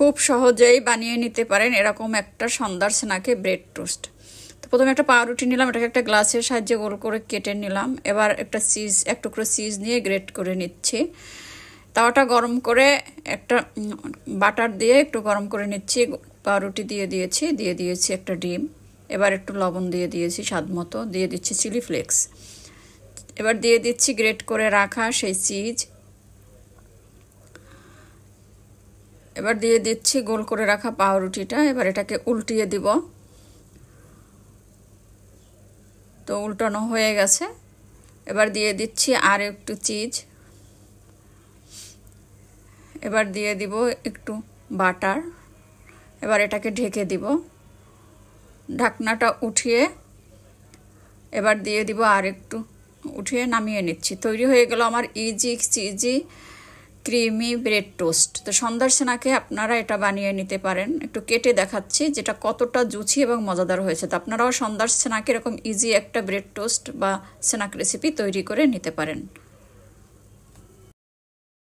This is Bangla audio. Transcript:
খুব সহজেই বানিয়ে নিতে পারেন এরকম একটা সন্ধ্যার স্ন্যাকে ব্রেড টোস্ট। তো প্রথমে একটা পাউরুটি নিলাম, এটাকে একটা গ্লাসের সাহায্যে গোল করে কেটে নিলাম। এবার একটা এক টুকরো চিজ নিয়ে গ্রেট করে নিচ্ছি। তাওয়াটা গরম করে একটা বাটার দিয়ে একটু গরম করে নিচ্ছি। পাউরুটি দিয়ে দিয়েছি একটা ডিম। এবার একটু লবণ দিয়ে দিয়েছি স্বাদ মতো, দিয়ে দিচ্ছি চিলি ফ্লেক্স। এবার দিয়ে দিচ্ছি গ্রেট করে রাখা সেই চিজ। এবার দিয়ে দিচ্ছি গোল করে রাখা পাউরুটিটা। এবার এটাকে উল্টিয়ে দিব। তো উল্টানো হয়ে গেছে। এবার দিয়ে দিচ্ছি আর একটু চিজ। এবার দিয়ে দিব একটু বাটার। এবার এটাকে ঢেকে দিব। ঢাকনাটা উঠিয়ে এবার দিয়ে দিব আর একটু, উঠিয়ে নামিয়ে নিচ্ছি। তৈরি হয়ে গেল আমার easy cheesy creamy bread toast. তো সন্ধ্যার স্ন্যাকে আপনারা এটা বানিয়ে নিতে পারেন। একটু কেটে দেখাচ্ছি যেটা কতটা জুচি এবং মজাদার হয়েছে। তো আপনারাও সন্ধ্যার স্ন্যাকে এরকম ইজি একটা ব্রেড টোস্ট বা স্ন্যাক রেসিপি তৈরি করে নিতে পারেন।